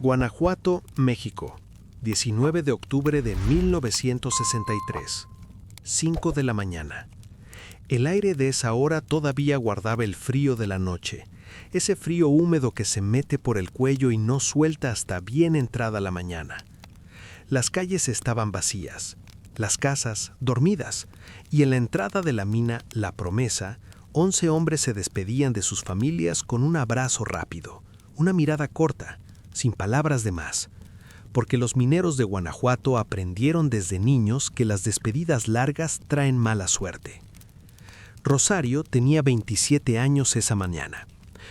Guanajuato, México, 19 de octubre de 1963, 5 de la mañana. El aire de esa hora todavía guardaba el frío de la noche, ese frío húmedo que se mete por el cuello y no suelta hasta bien entrada la mañana. Las calles estaban vacías, las casas dormidas, y en la entrada de la mina La Promesa, 11 hombres se despedían de sus familias con un abrazo rápido, una mirada corta, sin palabras de más, porque los mineros de Guanajuato aprendieron desde niños que las despedidas largas traen mala suerte. Rosario tenía 27 años esa mañana.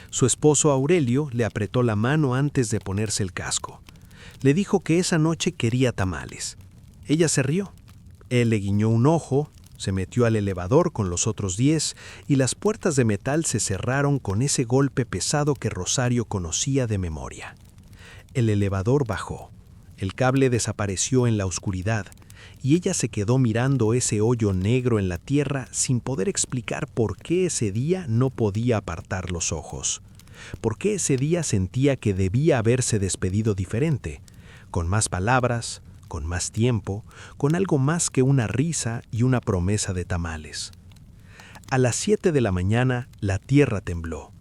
Su esposo Aurelio le apretó la mano antes de ponerse el casco. Le dijo que esa noche quería tamales. Ella se rió. Él le guiñó un ojo, se metió al elevador con los otros 10 y las puertas de metal se cerraron con ese golpe pesado que Rosario conocía de memoria. El elevador bajó. El cable desapareció en la oscuridad y ella se quedó mirando ese hoyo negro en la tierra sin poder explicar por qué ese día no podía apartar los ojos. Por qué ese día sentía que debía haberse despedido diferente, con más palabras, con más tiempo, con algo más que una risa y una promesa de tamales. A las 7 de la mañana la tierra tembló.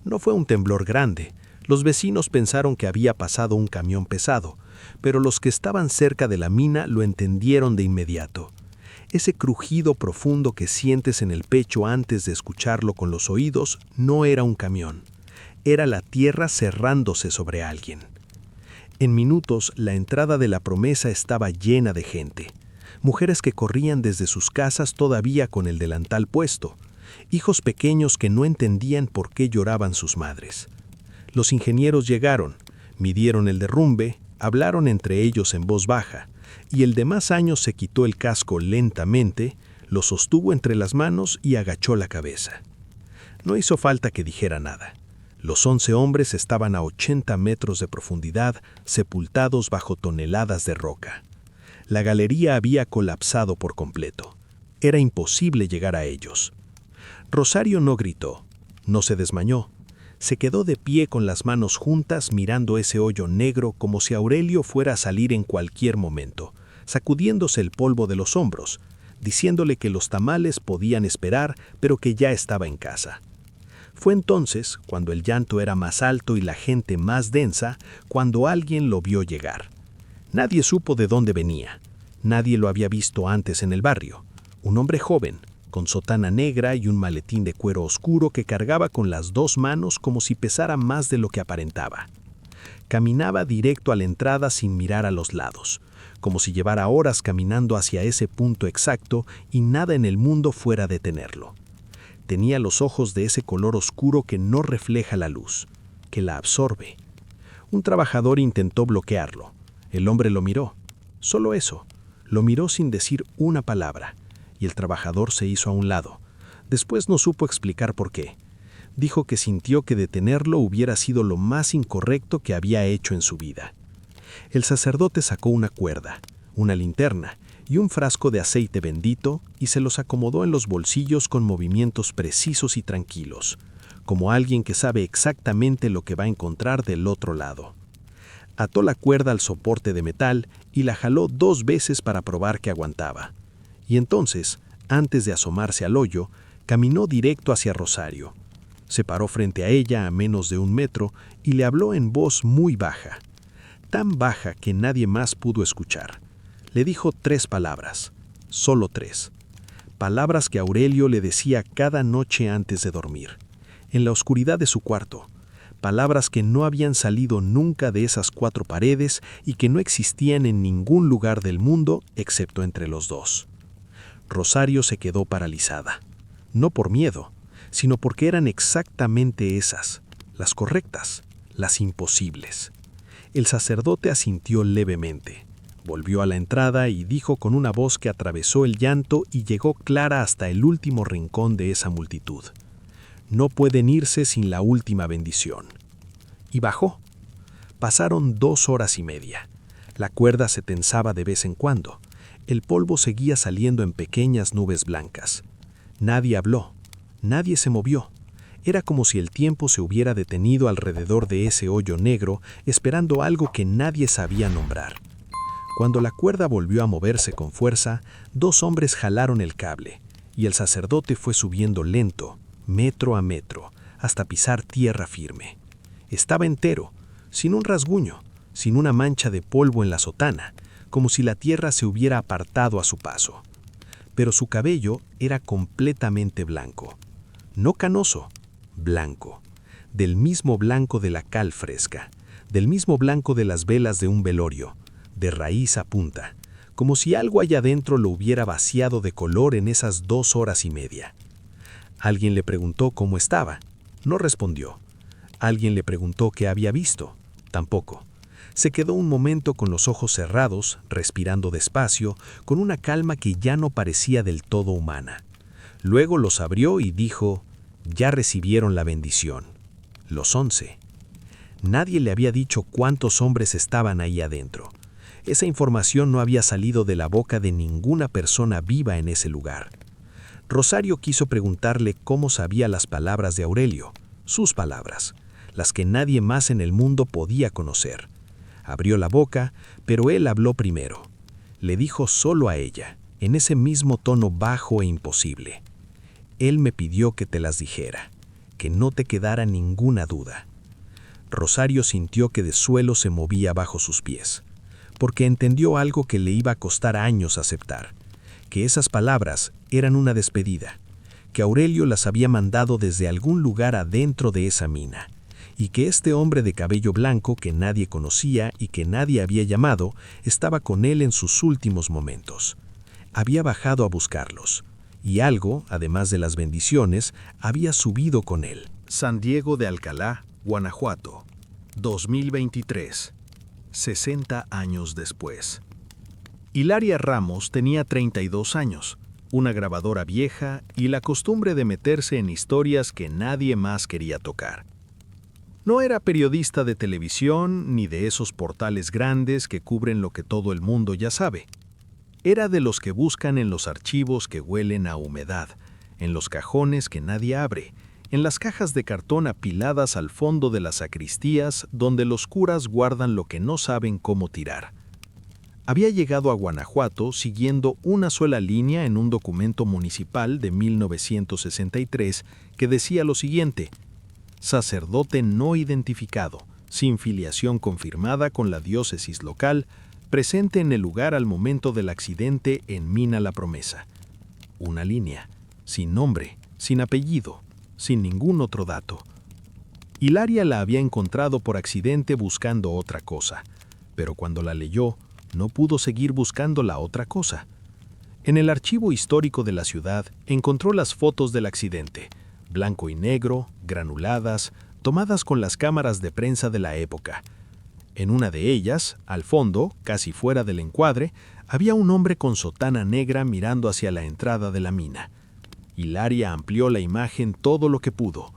No fue un temblor grande. Los vecinos pensaron que había pasado un camión pesado, pero los que estaban cerca de la mina lo entendieron de inmediato. Ese crujido profundo que sientes en el pecho antes de escucharlo con los oídos no era un camión. Era la tierra cerrándose sobre alguien. En minutos, la entrada de La Promesa estaba llena de gente. Mujeres que corrían desde sus casas todavía con el delantal puesto. Hijos pequeños que no entendían por qué lloraban sus madres. Los ingenieros llegaron, midieron el derrumbe, hablaron entre ellos en voz baja, y el de más años se quitó el casco lentamente, lo sostuvo entre las manos y agachó la cabeza. No hizo falta que dijera nada. Los 11 hombres estaban a 80 metros de profundidad, sepultados bajo toneladas de roca. La galería había colapsado por completo. Era imposible llegar a ellos. Rosario no gritó, no se desmayó. Se quedó de pie con las manos juntas mirando ese hoyo negro como si Aurelio fuera a salir en cualquier momento, sacudiéndose el polvo de los hombros, diciéndole que los tamales podían esperar, pero que ya estaba en casa. Fue entonces, cuando el llanto era más alto y la gente más densa, cuando alguien lo vio llegar. Nadie supo de dónde venía. Nadie lo había visto antes en el barrio. Un hombre joven, con sotana negra y un maletín de cuero oscuro que cargaba con las 2 manos como si pesara más de lo que aparentaba. Caminaba directo a la entrada sin mirar a los lados, como si llevara horas caminando hacia ese punto exacto y nada en el mundo fuera a detenerlo. Tenía los ojos de ese color oscuro que no refleja la luz, que la absorbe. Un trabajador intentó bloquearlo. El hombre lo miró. Solo eso. Lo miró sin decir una palabra. Y el trabajador se hizo a un lado. Después no supo explicar por qué. Dijo que sintió que detenerlo hubiera sido lo más incorrecto que había hecho en su vida. El sacerdote sacó una cuerda, una linterna y un frasco de aceite bendito y se los acomodó en los bolsillos con movimientos precisos y tranquilos, como alguien que sabe exactamente lo que va a encontrar del otro lado. Ató la cuerda al soporte de metal y la jaló 2 veces para probar que aguantaba. Y entonces, antes de asomarse al hoyo, caminó directo hacia Rosario. Se paró frente a ella a menos de 1 metro y le habló en voz muy baja, tan baja que nadie más pudo escuchar. Le dijo 3 palabras, solo 3. Palabras que Aurelio le decía cada noche antes de dormir, en la oscuridad de su cuarto. Palabras que no habían salido nunca de esas 4 paredes y que no existían en ningún lugar del mundo excepto entre los 2. Rosario se quedó paralizada, no por miedo, sino porque eran exactamente esas, las correctas, las imposibles. El sacerdote asintió levemente, volvió a la entrada y dijo con una voz que atravesó el llanto y llegó clara hasta el último rincón de esa multitud: no pueden irse sin la última bendición. Y bajó. Pasaron 2 horas y media. La cuerda se tensaba de vez en cuando. El polvo seguía saliendo en pequeñas nubes blancas. Nadie habló, nadie se movió. Era como si el tiempo se hubiera detenido alrededor de ese hoyo negro, esperando algo que nadie sabía nombrar. Cuando la cuerda volvió a moverse con fuerza, 2 hombres jalaron el cable, y el sacerdote fue subiendo lento, metro a metro, hasta pisar tierra firme. Estaba entero, sin un rasguño, sin una mancha de polvo en la sotana, como si la tierra se hubiera apartado a su paso. Pero su cabello era completamente blanco. No canoso, blanco. Del mismo blanco de la cal fresca, del mismo blanco de las velas de un velorio, de raíz a punta, como si algo allá adentro lo hubiera vaciado de color en esas 2 horas y media. Alguien le preguntó cómo estaba. No respondió. Alguien le preguntó qué había visto. Tampoco. Se quedó un momento con los ojos cerrados, respirando despacio, con una calma que ya no parecía del todo humana. Luego los abrió y dijo: «Ya recibieron la bendición. Los 11». Nadie le había dicho cuántos hombres estaban ahí adentro. Esa información no había salido de la boca de ninguna persona viva en ese lugar. Rosario quiso preguntarle cómo sabía las palabras de Aurelio, sus palabras, las que nadie más en el mundo podía conocer. Abrió la boca, pero él habló primero. Le dijo solo a ella, en ese mismo tono bajo e imposible: «Él me pidió que te las dijera, que no te quedara ninguna duda». Rosario sintió que de suelo se movía bajo sus pies, porque entendió algo que le iba a costar años aceptar, que esas palabras eran una despedida, que Aurelio las había mandado desde algún lugar adentro de esa mina, y que este hombre de cabello blanco que nadie conocía y que nadie había llamado estaba con él en sus últimos momentos. Había bajado a buscarlos, y algo, además de las bendiciones, había subido con él. San Diego de Alcalá, Guanajuato, 2023, 60 años después. Hilaria Ramos tenía 32 años, una grabadora vieja y la costumbre de meterse en historias que nadie más quería tocar. No era periodista de televisión ni de esos portales grandes que cubren lo que todo el mundo ya sabe. Era de los que buscan en los archivos que huelen a humedad, en los cajones que nadie abre, en las cajas de cartón apiladas al fondo de las sacristías donde los curas guardan lo que no saben cómo tirar. Había llegado a Guanajuato siguiendo una sola línea en un documento municipal de 1963 que decía lo siguiente: sacerdote no identificado, sin filiación confirmada con la diócesis local, presente en el lugar al momento del accidente en Mina La Promesa. Una línea, sin nombre, sin apellido, sin ningún otro dato. Hilaria la había encontrado por accidente buscando otra cosa, pero cuando la leyó, no pudo seguir buscando la otra cosa. En el archivo histórico de la ciudad encontró las fotos del accidente, blanco y negro, granuladas, tomadas con las cámaras de prensa de la época. En una de ellas, al fondo, casi fuera del encuadre, había un hombre con sotana negra mirando hacia la entrada de la mina. Hilaria amplió la imagen todo lo que pudo.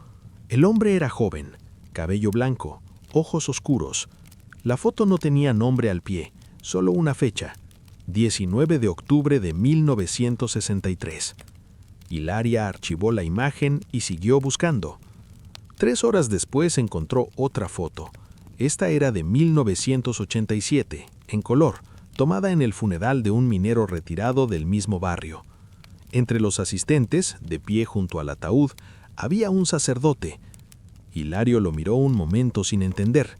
El hombre era joven, cabello blanco, ojos oscuros. La foto no tenía nombre al pie, solo una fecha: 19 de octubre de 1963. Hilaria archivó la imagen y siguió buscando. 3 horas después encontró otra foto. Esta era de 1987, en color, tomada en el funeral de un minero retirado del mismo barrio. Entre los asistentes, de pie junto al ataúd, había un sacerdote. Hilario lo miró un momento sin entender.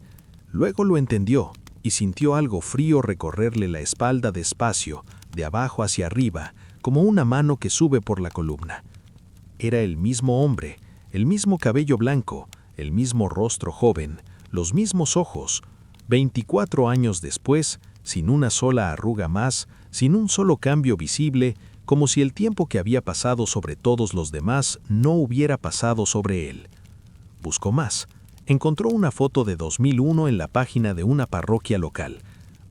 Luego lo entendió y sintió algo frío recorrerle la espalda despacio, de abajo hacia arriba, como una mano que sube por la columna. Era el mismo hombre, el mismo cabello blanco, el mismo rostro joven, los mismos ojos. 24 años después, sin una sola arruga más, sin un solo cambio visible, como si el tiempo que había pasado sobre todos los demás no hubiera pasado sobre él. Buscó más. Encontró una foto de 2001 en la página de una parroquia local,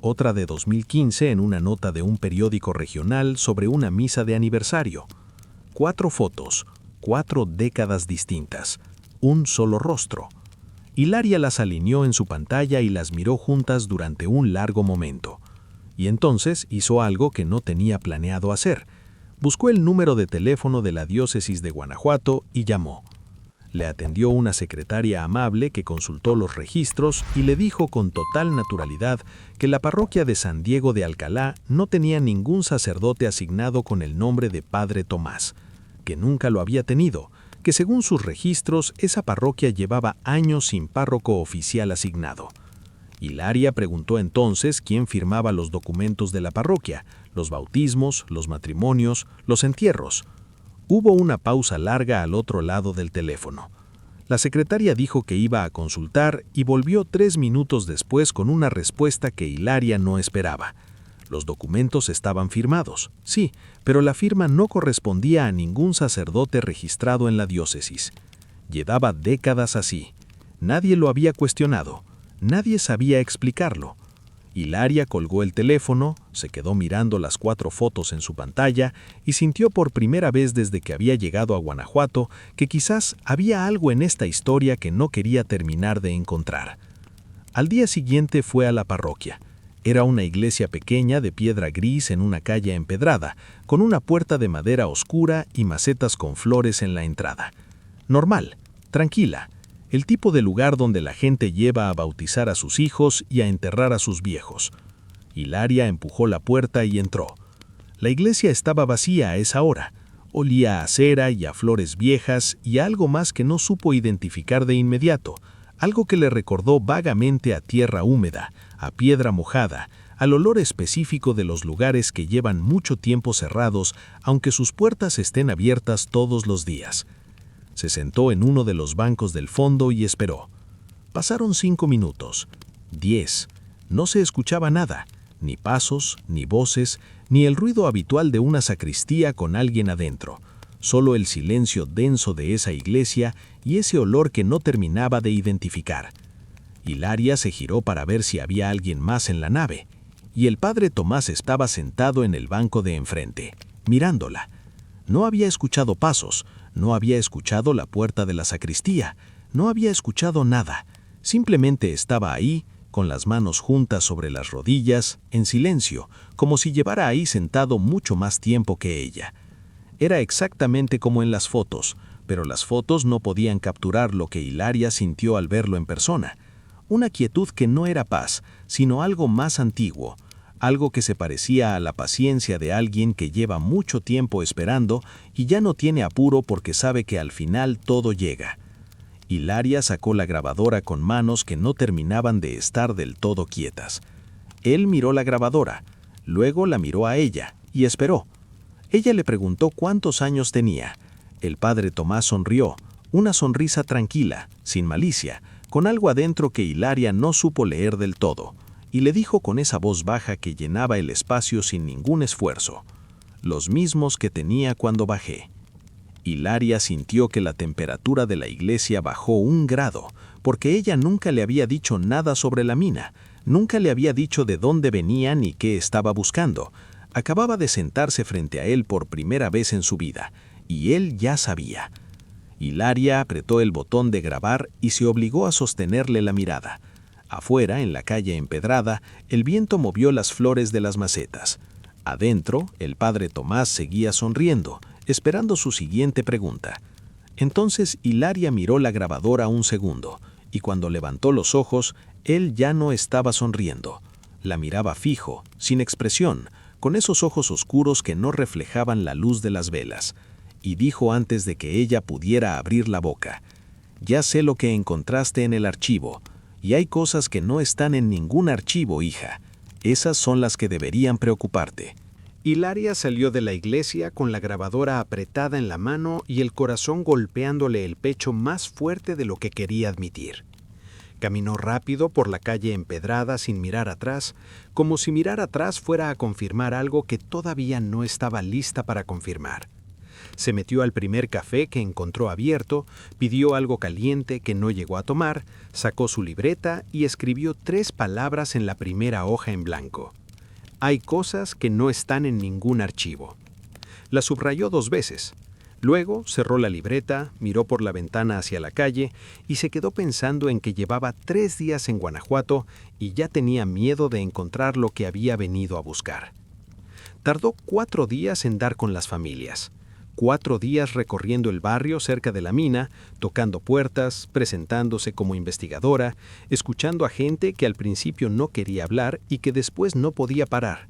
otra de 2015 en una nota de un periódico regional sobre una misa de aniversario. 4 fotos, 4 décadas distintas, un solo rostro. Hilaria las alineó en su pantalla y las miró juntas durante un largo momento. Y entonces hizo algo que no tenía planeado hacer. Buscó el número de teléfono de la diócesis de Guanajuato y llamó. Le atendió una secretaria amable que consultó los registros y le dijo con total naturalidad que la parroquia de San Diego de Alcalá no tenía ningún sacerdote asignado con el nombre de Padre Tomás, que nunca lo había tenido, que según sus registros esa parroquia llevaba años sin párroco oficial asignado. Hilaria preguntó entonces quién firmaba los documentos de la parroquia, los bautismos, los matrimonios, los entierros. Hubo una pausa larga al otro lado del teléfono. La secretaria dijo que iba a consultar y volvió 3 minutos después con una respuesta que Hilaria no esperaba. Los documentos estaban firmados, sí, pero la firma no correspondía a ningún sacerdote registrado en la diócesis. Llevaba décadas así. Nadie lo había cuestionado. Nadie sabía explicarlo. Hilaria colgó el teléfono, se quedó mirando las 4 fotos en su pantalla y sintió por primera vez desde que había llegado a Guanajuato que quizás había algo en esta historia que no quería terminar de encontrar. Al día siguiente fue a la parroquia. Era una iglesia pequeña de piedra gris en una calle empedrada, con una puerta de madera oscura y macetas con flores en la entrada. Normal, tranquila. El tipo de lugar donde la gente lleva a bautizar a sus hijos y a enterrar a sus viejos. Hilaria empujó la puerta y entró. La iglesia estaba vacía a esa hora. Olía a cera y a flores viejas y a algo más que no supo identificar de inmediato, algo que le recordó vagamente a tierra húmeda, a piedra mojada, al olor específico de los lugares que llevan mucho tiempo cerrados, aunque sus puertas estén abiertas todos los días. Se sentó en uno de los bancos del fondo y esperó. Pasaron 5 minutos, 10. No se escuchaba nada, ni pasos, ni voces, ni el ruido habitual de una sacristía con alguien adentro. Solo el silencio denso de esa iglesia y ese olor que no terminaba de identificar. Hilaria se giró para ver si había alguien más en la nave, y el padre Tomás estaba sentado en el banco de enfrente, mirándola. No había escuchado pasos, no había escuchado la puerta de la sacristía, no había escuchado nada. Simplemente estaba ahí, con las manos juntas sobre las rodillas, en silencio, como si llevara ahí sentado mucho más tiempo que ella. Era exactamente como en las fotos, pero las fotos no podían capturar lo que Hilaria sintió al verlo en persona. Una quietud que no era paz, sino algo más antiguo. Algo que se parecía a la paciencia de alguien que lleva mucho tiempo esperando y ya no tiene apuro porque sabe que al final todo llega. Hilaria sacó la grabadora con manos que no terminaban de estar del todo quietas. Él miró la grabadora, luego la miró a ella y esperó. Ella le preguntó cuántos años tenía. El padre Tomás sonrió, una sonrisa tranquila, sin malicia, con algo adentro que Hilaria no supo leer del todo. Y le dijo con esa voz baja que llenaba el espacio sin ningún esfuerzo: los mismos que tenía cuando bajé. Hilaria sintió que la temperatura de la iglesia bajó 1 grado, porque ella nunca le había dicho nada sobre la mina, nunca le había dicho de dónde venía ni qué estaba buscando. Acababa de sentarse frente a él por primera vez en su vida, y él ya sabía. Hilaria apretó el botón de grabar y se obligó a sostenerle la mirada. Afuera, en la calle empedrada, el viento movió las flores de las macetas. Adentro, el padre Tomás seguía sonriendo, esperando su siguiente pregunta. Entonces Hilaria miró la grabadora 1 segundo, y cuando levantó los ojos, él ya no estaba sonriendo. La miraba fijo, sin expresión, con esos ojos oscuros que no reflejaban la luz de las velas, y dijo antes de que ella pudiera abrir la boca: «Ya sé lo que encontraste en el archivo. Y hay cosas que no están en ningún archivo, hija. Esas son las que deberían preocuparte». Hilaria salió de la iglesia con la grabadora apretada en la mano y el corazón golpeándole el pecho más fuerte de lo que quería admitir. Caminó rápido por la calle empedrada sin mirar atrás, como si mirar atrás fuera a confirmar algo que todavía no estaba lista para confirmar. Se metió al primer café que encontró abierto, pidió algo caliente que no llegó a tomar, sacó su libreta y escribió 3 palabras en la primera hoja en blanco: «Hay cosas que no están en ningún archivo». La subrayó 2 veces. Luego cerró la libreta, miró por la ventana hacia la calle y se quedó pensando en que llevaba 3 días en Guanajuato y ya tenía miedo de encontrar lo que había venido a buscar. Tardó 4 días en dar con las familias. 4 días recorriendo el barrio cerca de la mina, tocando puertas, presentándose como investigadora, escuchando a gente que al principio no quería hablar y que después no podía parar,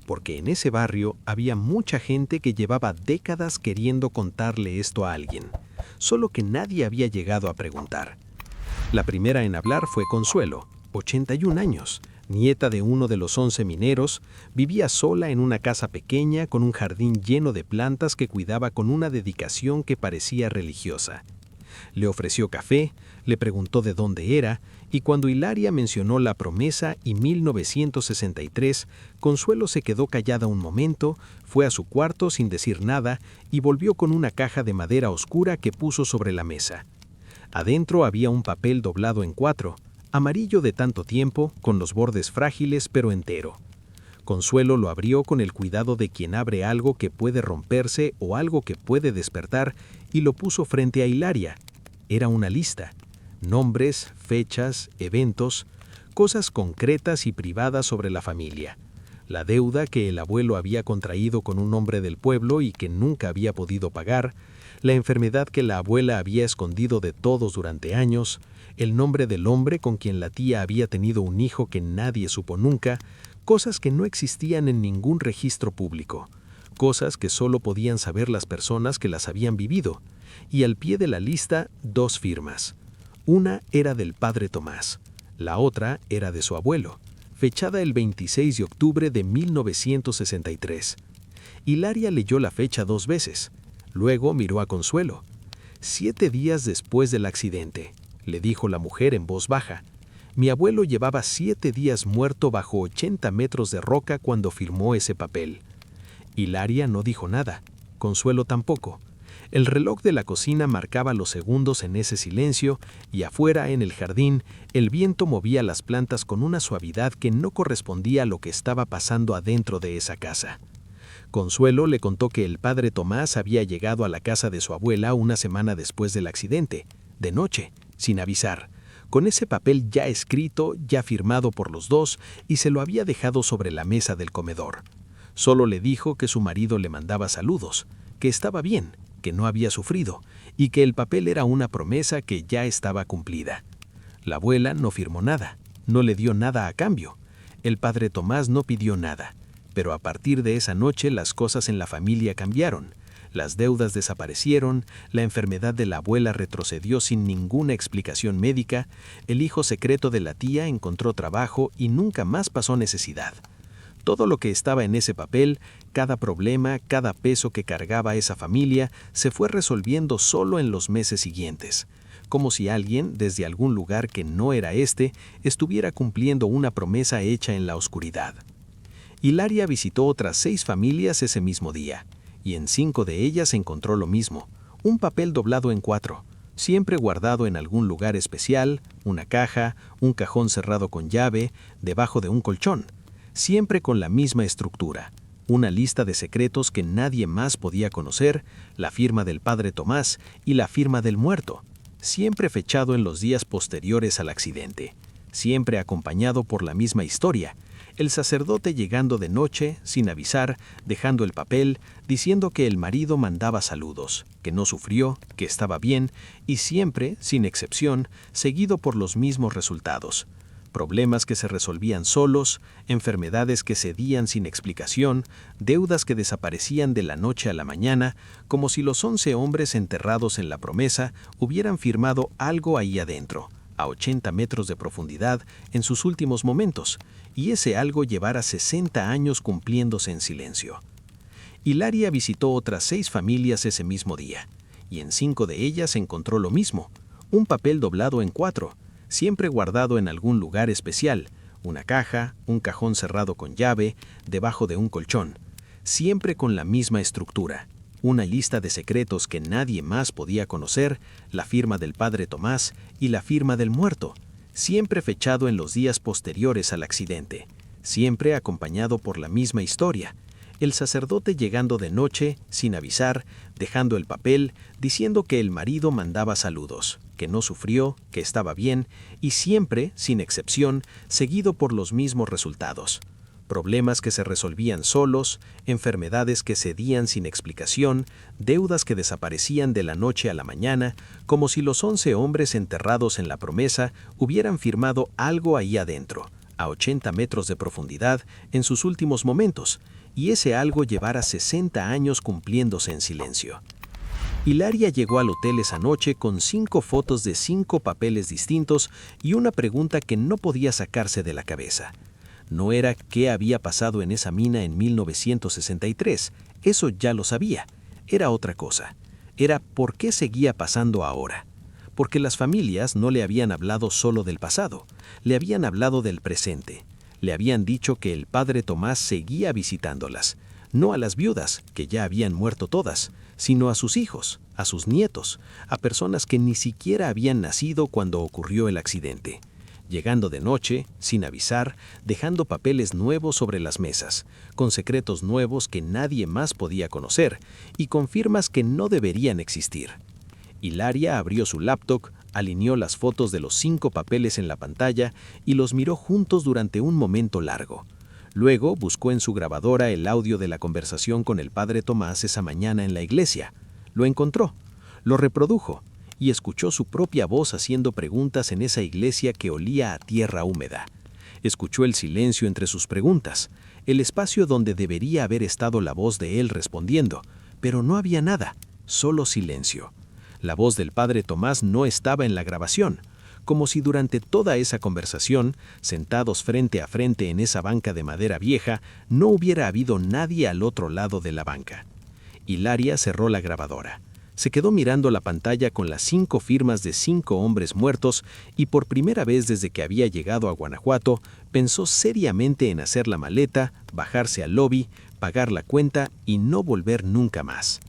porque en ese barrio había mucha gente que llevaba décadas queriendo contarle esto a alguien, solo que nadie había llegado a preguntar. La primera en hablar fue Consuelo, 81 años, nieta de uno de los 11 mineros, vivía sola en una casa pequeña con un jardín lleno de plantas que cuidaba con una dedicación que parecía religiosa. Le ofreció café, le preguntó de dónde era, y cuando Hilaria mencionó la promesa y 1963, Consuelo se quedó callada un momento, fue a su cuarto sin decir nada y volvió con una caja de madera oscura que puso sobre la mesa. Adentro había un papel doblado en 4, amarillo de tanto tiempo, con los bordes frágiles pero entero. Consuelo lo abrió con el cuidado de quien abre algo que puede romperse o algo que puede despertar y lo puso frente a Hilaria. Era una lista. Nombres, fechas, eventos, cosas concretas y privadas sobre la familia. La deuda que el abuelo había contraído con un hombre del pueblo y que nunca había podido pagar, la enfermedad que la abuela había escondido de todos durante años, el nombre del hombre con quien la tía había tenido un hijo que nadie supo nunca, cosas que no existían en ningún registro público, cosas que solo podían saber las personas que las habían vivido, y al pie de la lista 2 firmas. Una era del padre Tomás, la otra era de su abuelo, fechada el 26 de octubre de 1963. Hilaria leyó la fecha 2 veces, luego miró a Consuelo. 7 días después del accidente, le dijo la mujer en voz baja. Mi abuelo llevaba 7 días muerto bajo 80 metros de roca cuando firmó ese papel. Hilaria no dijo nada, Consuelo tampoco. El reloj de la cocina marcaba los segundos en ese silencio y afuera, en el jardín, el viento movía las plantas con una suavidad que no correspondía a lo que estaba pasando adentro de esa casa. Consuelo le contó que el padre Tomás había llegado a la casa de su abuela una semana después del accidente, de noche, sin avisar, con ese papel ya escrito, ya firmado por los dos, y se lo había dejado sobre la mesa del comedor. Solo le dijo que su marido le mandaba saludos, que estaba bien, que no había sufrido, y que el papel era una promesa que ya estaba cumplida. La abuela no firmó nada, no le dio nada a cambio. El padre Tomás no pidió nada, pero a partir de esa noche las cosas en la familia cambiaron. Las deudas desaparecieron, la enfermedad de la abuela retrocedió sin ninguna explicación médica, el hijo secreto de la tía encontró trabajo y nunca más pasó necesidad. Todo lo que estaba en ese papel, cada problema, cada peso que cargaba esa familia, se fue resolviendo solo en los meses siguientes, como si alguien, desde algún lugar que no era este, estuviera cumpliendo una promesa hecha en la oscuridad. Hilaria visitó otras 6 familias ese mismo día, y en 5 de ellas encontró lo mismo, un papel doblado en 4, siempre guardado en algún lugar especial, una caja, un cajón cerrado con llave, debajo de un colchón, siempre con la misma estructura, una lista de secretos que nadie más podía conocer, la firma del padre Tomás y la firma del muerto, siempre fechado en los días posteriores al accidente, siempre acompañado por la misma historia, el sacerdote llegando de noche, sin avisar, dejando el papel, diciendo que el marido mandaba saludos, que no sufrió, que estaba bien, y siempre, sin excepción, seguido por los mismos resultados. Problemas que se resolvían solos, enfermedades que cedían sin explicación, deudas que desaparecían de la noche a la mañana, como si los 11 hombres enterrados en la promesa hubieran firmado algo ahí adentro, a 80 metros de profundidad, en sus últimos momentos, y ese algo llevara 60 años cumpliéndose en silencio. Hilaria visitó otras 6 familias ese mismo día, y en 5 de ellas encontró lo mismo, un papel doblado en 4, siempre guardado en algún lugar especial, una caja, un cajón cerrado con llave, debajo de un colchón, siempre con la misma estructura, una lista de secretos que nadie más podía conocer, la firma del padre Tomás y la firma del muerto, siempre fechado en los días posteriores al accidente, siempre acompañado por la misma historia, el sacerdote llegando de noche, sin avisar, dejando el papel, diciendo que el marido mandaba saludos, que no sufrió, que estaba bien, y siempre, sin excepción, seguido por los mismos resultados. problemas que se resolvían solos, enfermedades que cedían sin explicación, deudas que desaparecían de la noche a la mañana, como si los 11 hombres enterrados en la promesa hubieran firmado algo ahí adentro, a 80 metros de profundidad, en sus últimos momentos, y ese algo llevara 60 años cumpliéndose en silencio. Hilaria llegó al hotel esa noche con 5 fotos de 5 papeles distintos y una pregunta que no podía sacarse de la cabeza. No era qué había pasado en esa mina en 1963, eso ya lo sabía. Era otra cosa. Era por qué seguía pasando ahora. Porque las familias no le habían hablado solo del pasado, le habían hablado del presente. Le habían dicho que el padre Tomás seguía visitándolas, no a las viudas, que ya habían muerto todas, sino a sus hijos, a sus nietos, a personas que ni siquiera habían nacido cuando ocurrió el accidente. Llegando de noche, sin avisar, dejando papeles nuevos sobre las mesas, con secretos nuevos que nadie más podía conocer y con firmas que no deberían existir. Hilaria abrió su laptop, alineó las fotos de los 5 papeles en la pantalla y los miró juntos durante un momento largo. Luego buscó en su grabadora el audio de la conversación con el padre Tomás esa mañana en la iglesia. Lo encontró, lo reprodujo y escuchó su propia voz haciendo preguntas en esa iglesia que olía a tierra húmeda. Escuchó el silencio entre sus preguntas, el espacio donde debería haber estado la voz de él respondiendo, pero no había nada, solo silencio. La voz del padre Tomás no estaba en la grabación, como si durante toda esa conversación, sentados frente a frente en esa banca de madera vieja, no hubiera habido nadie al otro lado de la banca. Hilaria cerró la grabadora. Se quedó mirando la pantalla con las 5 firmas de 5 hombres muertos y por primera vez desde que había llegado a Guanajuato, pensó seriamente en hacer la maleta, bajarse al lobby, pagar la cuenta y no volver nunca más.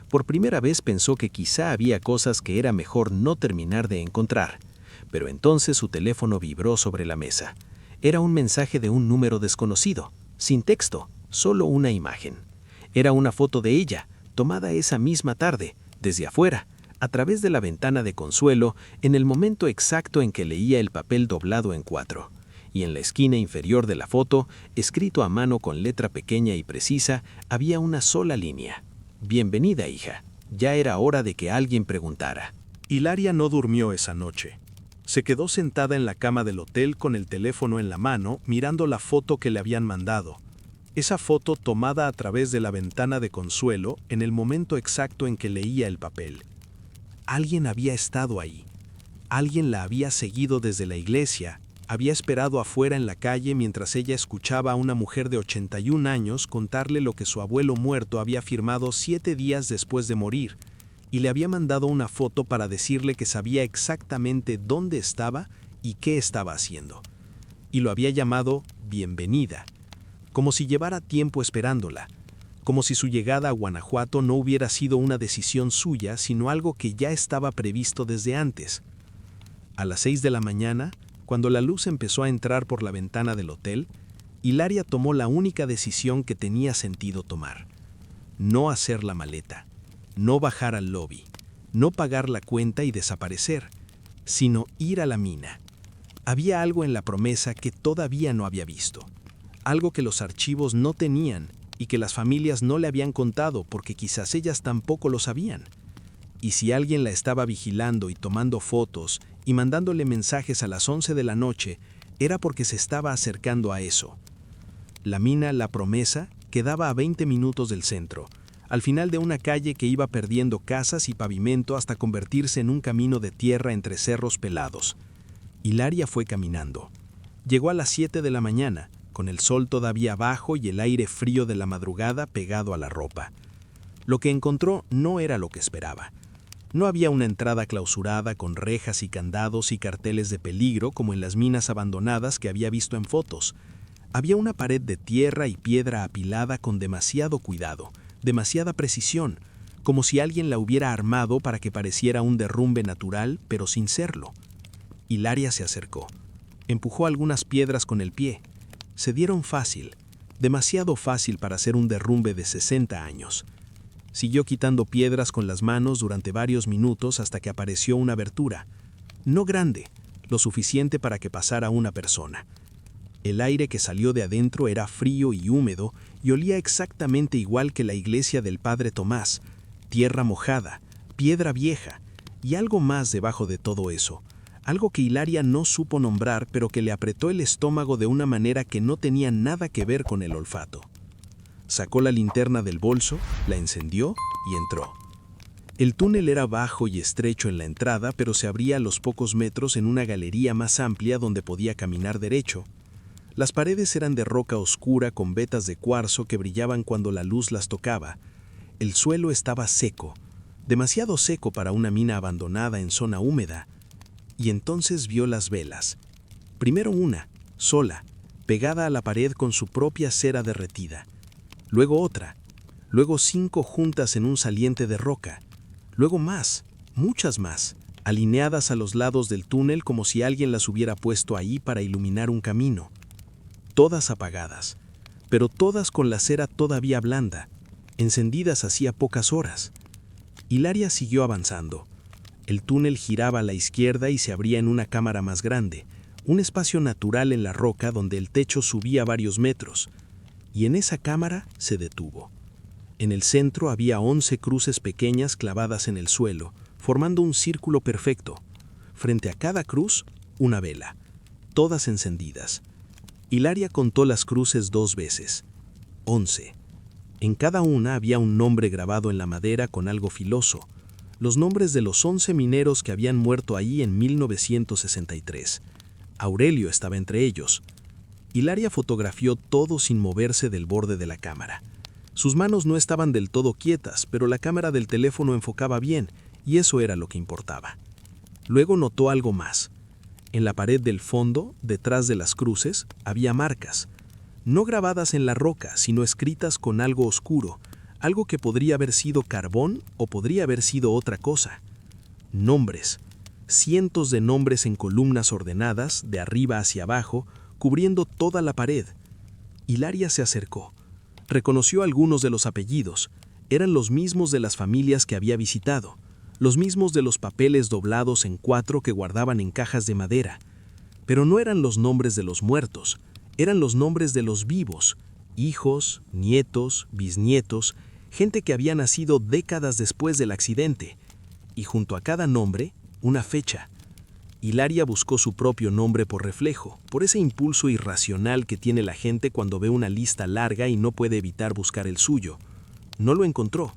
Por primera vez pensó que quizá había cosas que era mejor no terminar de encontrar. Pero entonces su teléfono vibró sobre la mesa. Era un mensaje de un número desconocido, sin texto, solo una imagen. Era una foto de ella, tomada esa misma tarde, desde afuera, a través de la ventana de Consuelo, en el momento exacto en que leía el papel doblado en 4. Y en la esquina inferior de la foto, escrito a mano con letra pequeña y precisa, había una sola línea. Bienvenida, hija. Ya era hora de que alguien preguntara. Hilaria no durmió esa noche. Se quedó sentada en la cama del hotel con el teléfono en la mano, mirando la foto que le habían mandado. Esa foto tomada a través de la ventana de Consuelo en el momento exacto en que leía el papel. Alguien había estado ahí. Alguien la había seguido desde la iglesia, había esperado afuera en la calle mientras ella escuchaba a una mujer de 81 años contarle lo que su abuelo muerto había firmado 7 días después de morir, y le había mandado una foto para decirle que sabía exactamente dónde estaba y qué estaba haciendo. Y lo había llamado bienvenida, como si llevara tiempo esperándola, como si su llegada a Guanajuato no hubiera sido una decisión suya, sino algo que ya estaba previsto desde antes. A las 6 de la mañana, cuando la luz empezó a entrar por la ventana del hotel, Hilaria tomó la única decisión que tenía sentido tomar: no hacer la maleta, no bajar al lobby, no pagar la cuenta y desaparecer, sino ir a la mina. Había algo en la promesa que todavía no había visto, algo que los archivos no tenían y que las familias no le habían contado porque quizás ellas tampoco lo sabían. Y si alguien la estaba vigilando y tomando fotos y mandándole mensajes a las 11 de la noche, era porque se estaba acercando a eso. La mina La Promesa quedaba a 20 minutos del centro, al final de una calle que iba perdiendo casas y pavimento hasta convertirse en un camino de tierra entre cerros pelados. Hilaria fue caminando. Llegó a las 7 de la mañana, con el sol todavía bajo y el aire frío de la madrugada pegado a la ropa. Lo que encontró no era lo que esperaba. No había una entrada clausurada con rejas y candados y carteles de peligro como en las minas abandonadas que había visto en fotos. Había una pared de tierra y piedra apilada con demasiado cuidado, demasiada precisión, como si alguien la hubiera armado para que pareciera un derrumbe natural, pero sin serlo. Hilaria se acercó. Empujó algunas piedras con el pie. Se dieron fácil, demasiado fácil para hacer un derrumbe de 60 años. Siguió quitando piedras con las manos durante varios minutos hasta que apareció una abertura, no grande, lo suficiente para que pasara una persona. El aire que salió de adentro era frío y húmedo y olía exactamente igual que la iglesia del Padre Tomás, tierra mojada, piedra vieja y algo más debajo de todo eso, algo que Hilaria no supo nombrar pero que le apretó el estómago de una manera que no tenía nada que ver con el olfato. Sacó la linterna del bolso, la encendió y entró. El túnel era bajo y estrecho en la entrada, pero se abría a los pocos metros en una galería más amplia donde podía caminar derecho. Las paredes eran de roca oscura con vetas de cuarzo que brillaban cuando la luz las tocaba. El suelo estaba seco, demasiado seco para una mina abandonada en zona húmeda. Y entonces vio las velas. Primero una, sola, pegada a la pared con su propia cera derretida. Luego otra. Luego 5 juntas en un saliente de roca. Luego más, muchas más, alineadas a los lados del túnel como si alguien las hubiera puesto ahí para iluminar un camino. Todas apagadas, pero todas con la cera todavía blanda, encendidas hacía pocas horas. Hilaria siguió avanzando. El túnel giraba a la izquierda y se abría en una cámara más grande, un espacio natural en la roca donde el techo subía varios metros, y en esa cámara se detuvo. En el centro había 11 cruces pequeñas clavadas en el suelo, formando un círculo perfecto. Frente a cada cruz, una vela, todas encendidas. Hilaria contó las cruces 2 veces. 11. En cada una había un nombre grabado en la madera con algo filoso, los nombres de los 11 mineros que habían muerto ahí en 1963. Aurelio estaba entre ellos. Hilaria fotografió todo sin moverse del borde de la cámara. Sus manos no estaban del todo quietas, pero la cámara del teléfono enfocaba bien, y eso era lo que importaba. Luego notó algo más. En la pared del fondo, detrás de las cruces, había marcas, no grabadas en la roca, sino escritas con algo oscuro, algo que podría haber sido carbón o podría haber sido otra cosa. Nombres, cientos de nombres en columnas ordenadas, de arriba hacia abajo, cubriendo toda la pared. Hilaria se acercó. Reconoció algunos de los apellidos. Eran los mismos de las familias que había visitado, los mismos de los papeles doblados en 4 que guardaban en cajas de madera. Pero no eran los nombres de los muertos, eran los nombres de los vivos, hijos, nietos, bisnietos, gente que había nacido décadas después del accidente. Y junto a cada nombre, una fecha. Hilaria buscó su propio nombre por reflejo, por ese impulso irracional que tiene la gente cuando ve una lista larga y no puede evitar buscar el suyo. No lo encontró.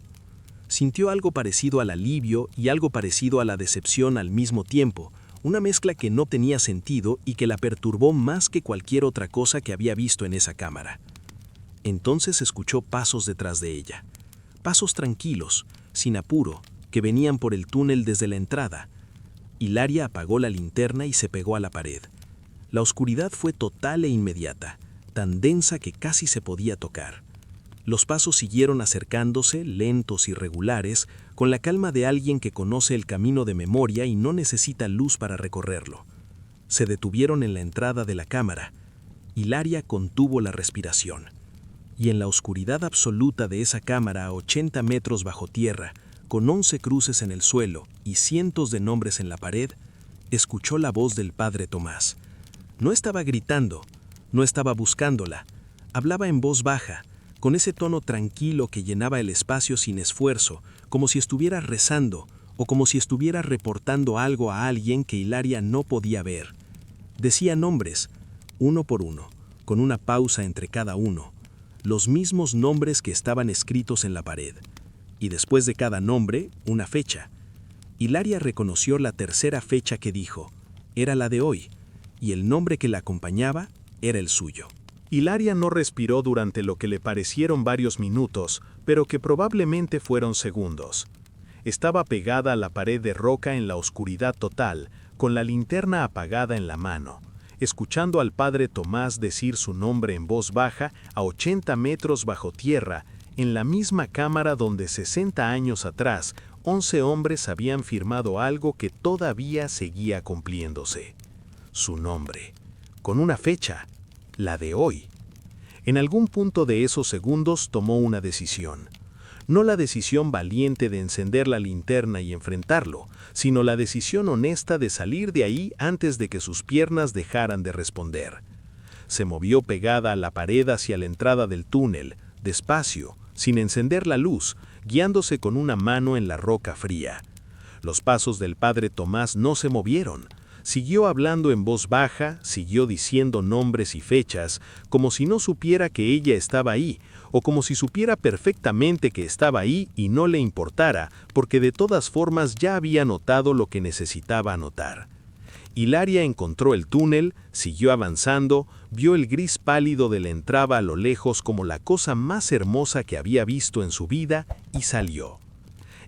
Sintió algo parecido al alivio y algo parecido a la decepción al mismo tiempo, una mezcla que no tenía sentido y que la perturbó más que cualquier otra cosa que había visto en esa cámara. Entonces escuchó pasos detrás de ella. Pasos tranquilos, sin apuro, que venían por el túnel desde la entrada. Hilaria apagó la linterna y se pegó a la pared. La oscuridad fue total e inmediata, tan densa que casi se podía tocar. Los pasos siguieron acercándose, lentos y regulares, con la calma de alguien que conoce el camino de memoria y no necesita luz para recorrerlo. Se detuvieron en la entrada de la cámara. Hilaria contuvo la respiración. Y en la oscuridad absoluta de esa cámara a 80 metros bajo tierra, con 11 cruces en el suelo y cientos de nombres en la pared, escuchó la voz del Padre Tomás. No estaba gritando, no estaba buscándola, hablaba en voz baja, con ese tono tranquilo que llenaba el espacio sin esfuerzo, como si estuviera rezando o como si estuviera reportando algo a alguien que Hilaria no podía ver. Decía nombres, uno por uno, con una pausa entre cada uno, los mismos nombres que estaban escritos en la pared. Y después de cada nombre, una fecha. Hilaria reconoció la tercera fecha que dijo. Era la de hoy, y el nombre que la acompañaba era el suyo. Hilaria no respiró durante lo que le parecieron varios minutos, pero que probablemente fueron segundos. Estaba pegada a la pared de roca en la oscuridad total, con la linterna apagada en la mano, escuchando al Padre Tomás decir su nombre en voz baja a 80 metros bajo tierra, en la misma cámara donde 60 años atrás 11 hombres habían firmado algo que todavía seguía cumpliéndose. Su nombre, con una fecha, la de hoy. En algún punto de esos segundos tomó una decisión. No la decisión valiente de encender la linterna y enfrentarlo, sino la decisión honesta de salir de ahí antes de que sus piernas dejaran de responder. se movió pegada a la pared hacia la entrada del túnel, despacio, sin encender la luz, guiándose con una mano en la roca fría. Los pasos del padre Tomás no se movieron. Siguió hablando en voz baja, siguió diciendo nombres y fechas, como si no supiera que ella estaba ahí, o como si supiera perfectamente que estaba ahí y no le importara, porque de todas formas ya había notado lo que necesitaba anotar. Hilaria encontró el túnel, siguió avanzando, vio el gris pálido de la entrada a lo lejos como la cosa más hermosa que había visto en su vida y salió.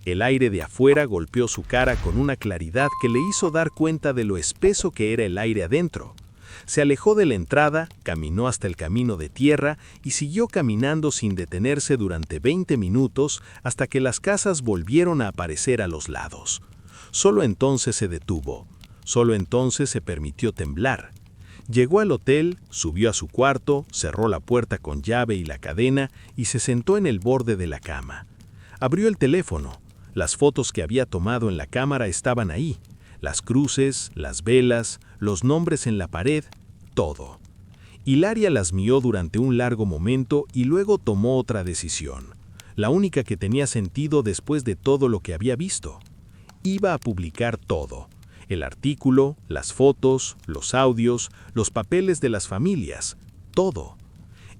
El aire de afuera golpeó su cara con una claridad que le hizo dar cuenta de lo espeso que era el aire adentro. Se alejó de la entrada, caminó hasta el camino de tierra y siguió caminando sin detenerse durante 20 minutos hasta que las casas volvieron a aparecer a los lados. Solo entonces se detuvo. Solo entonces se permitió temblar. Llegó al hotel, subió a su cuarto, cerró la puerta con llave y la cadena y se sentó en el borde de la cama. Abrió el teléfono. Las fotos que había tomado en la cámara estaban ahí. Las cruces, las velas, los nombres en la pared, todo. Hilaria las miró durante un largo momento y luego tomó otra decisión. La única que tenía sentido después de todo lo que había visto. Iba a publicar todo. El artículo, las fotos, los audios, los papeles de las familias, todo.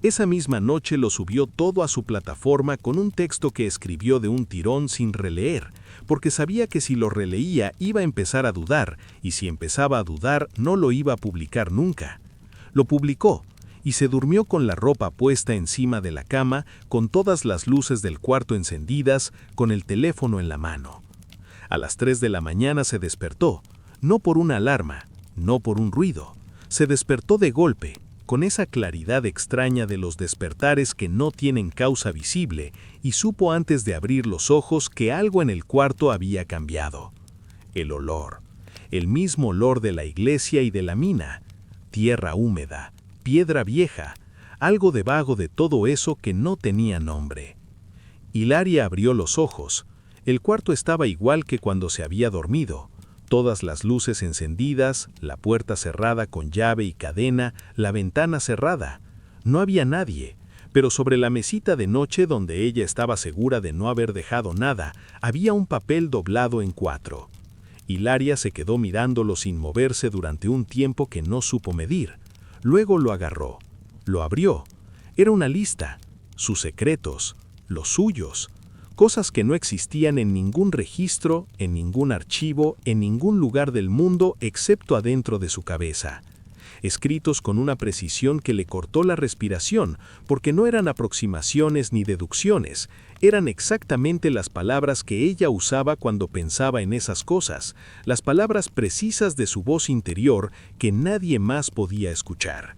Esa misma noche lo subió todo a su plataforma con un texto que escribió de un tirón sin releer, porque sabía que si lo releía iba a empezar a dudar, y si empezaba a dudar no lo iba a publicar nunca. Lo publicó, y se durmió con la ropa puesta encima de la cama, con todas las luces del cuarto encendidas, con el teléfono en la mano. A las 3 de la mañana se despertó, no por una alarma, no por un ruido. Se despertó de golpe, con esa claridad extraña de los despertares que no tienen causa visible, y supo antes de abrir los ojos que algo en el cuarto había cambiado. El olor, el mismo olor de la iglesia y de la mina, tierra húmeda, piedra vieja, algo de vago de todo eso que no tenía nombre. Hilaria abrió los ojos. El cuarto estaba igual que cuando se había dormido. Todas las luces encendidas, la puerta cerrada con llave y cadena, la ventana cerrada. No había nadie, pero sobre la mesita de noche donde ella estaba segura de no haber dejado nada, había un papel doblado en 4. Hilaria se quedó mirándolo sin moverse durante un tiempo que no supo medir. Luego lo agarró, lo abrió. Era una lista, sus secretos, los suyos. Cosas que no existían en ningún registro, en ningún archivo, en ningún lugar del mundo excepto adentro de su cabeza. Escritos con una precisión que le cortó la respiración, porque no eran aproximaciones ni deducciones, eran exactamente las palabras que ella usaba cuando pensaba en esas cosas, las palabras precisas de su voz interior que nadie más podía escuchar.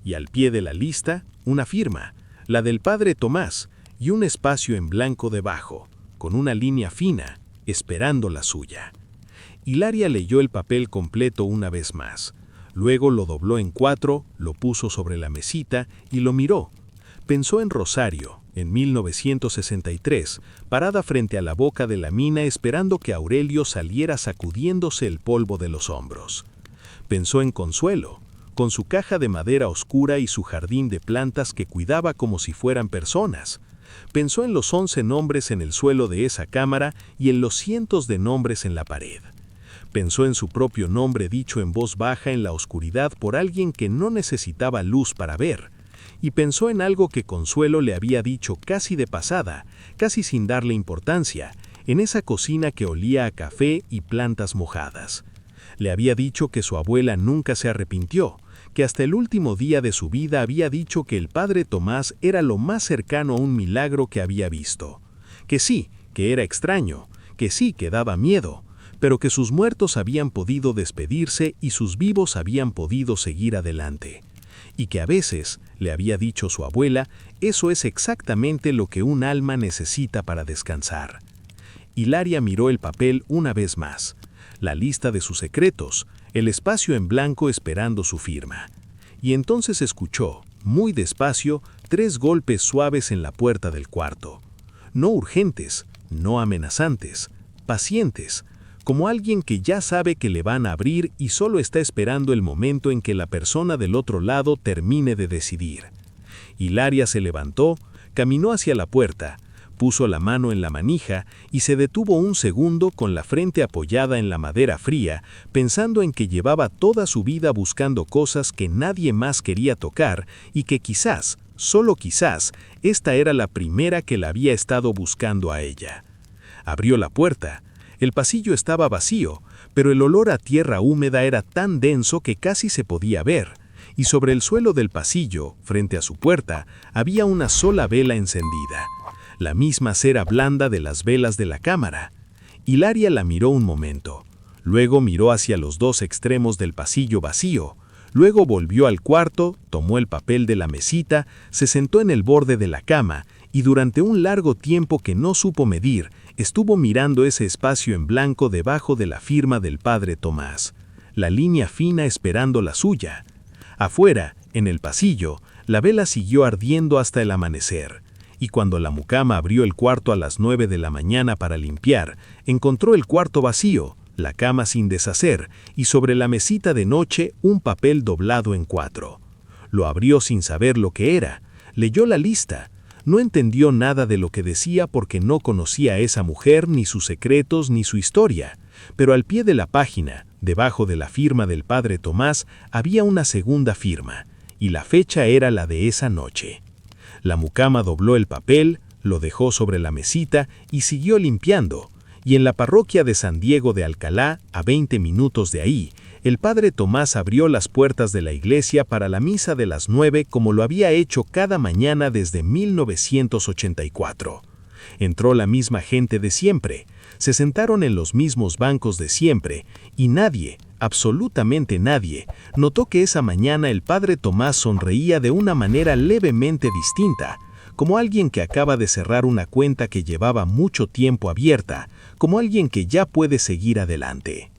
Y al pie de la lista, una firma, la del padre Tomás, y un espacio en blanco debajo, con una línea fina, esperando la suya. Hilaria leyó el papel completo una vez más. Luego lo dobló en 4, lo puso sobre la mesita y lo miró. Pensó en Rosario, en 1963, parada frente a la boca de la mina esperando que Aurelio saliera sacudiéndose el polvo de los hombros. Pensó en Consuelo, con su caja de madera oscura y su jardín de plantas que cuidaba como si fueran personas. Pensó en los 11 nombres en el suelo de esa cámara y en los cientos de nombres en la pared. Pensó en su propio nombre dicho en voz baja en la oscuridad por alguien que no necesitaba luz para ver. Y pensó en algo que Consuelo le había dicho casi de pasada, casi sin darle importancia, en esa cocina que olía a café y plantas mojadas. Le había dicho que su abuela nunca se arrepintió, que hasta el último día de su vida había dicho que el padre Tomás era lo más cercano a un milagro que había visto. Que sí, que era extraño, que sí, que daba miedo, pero que sus muertos habían podido despedirse y sus vivos habían podido seguir adelante. Y que a veces, le había dicho su abuela, eso es exactamente lo que un alma necesita para descansar. Hilaria miró el papel una vez más, la lista de sus secretos, el espacio en blanco esperando su firma. Y entonces escuchó, muy despacio, 3 golpes suaves en la puerta del cuarto. No urgentes, no amenazantes, pacientes, como alguien que ya sabe que le van a abrir y solo está esperando el momento en que la persona del otro lado termine de decidir. Hilaria se levantó, caminó hacia la puerta, puso la mano en la manija y se detuvo un segundo con la frente apoyada en la madera fría, pensando en que llevaba toda su vida buscando cosas que nadie más quería tocar y que quizás, solo quizás, esta era la primera que la había estado buscando a ella. Abrió la puerta. El pasillo estaba vacío, pero el olor a tierra húmeda era tan denso que casi se podía ver, y sobre el suelo del pasillo, frente a su puerta, había una sola vela encendida, la misma cera blanda de las velas de la cámara. Hilaria la miró un momento, luego miró hacia los dos extremos del pasillo vacío, luego volvió al cuarto, tomó el papel de la mesita, se sentó en el borde de la cama y durante un largo tiempo que no supo medir, estuvo mirando ese espacio en blanco debajo de la firma del padre Tomás, la línea fina esperando la suya. Afuera, en el pasillo, la vela siguió ardiendo hasta el amanecer, y cuando la mucama abrió el cuarto a las 9 de la mañana para limpiar, encontró el cuarto vacío, la cama sin deshacer, y sobre la mesita de noche un papel doblado en 4. Lo abrió sin saber lo que era, leyó la lista. No entendió nada de lo que decía porque no conocía a esa mujer, ni sus secretos, ni su historia. Pero al pie de la página, debajo de la firma del padre Tomás, había una segunda firma, y la fecha era la de esa noche. La mucama dobló el papel, lo dejó sobre la mesita y siguió limpiando. Y en la parroquia de San Diego de Alcalá, a 20 minutos de ahí, el padre Tomás abrió las puertas de la iglesia para la misa de las 9 como lo había hecho cada mañana desde 1984. Entró la misma gente de siempre, se sentaron en los mismos bancos de siempre, y nadie, absolutamente nadie, notó que esa mañana el padre Tomás sonreía de una manera levemente distinta, como alguien que acaba de cerrar una cuenta que llevaba mucho tiempo abierta, como alguien que ya puede seguir adelante.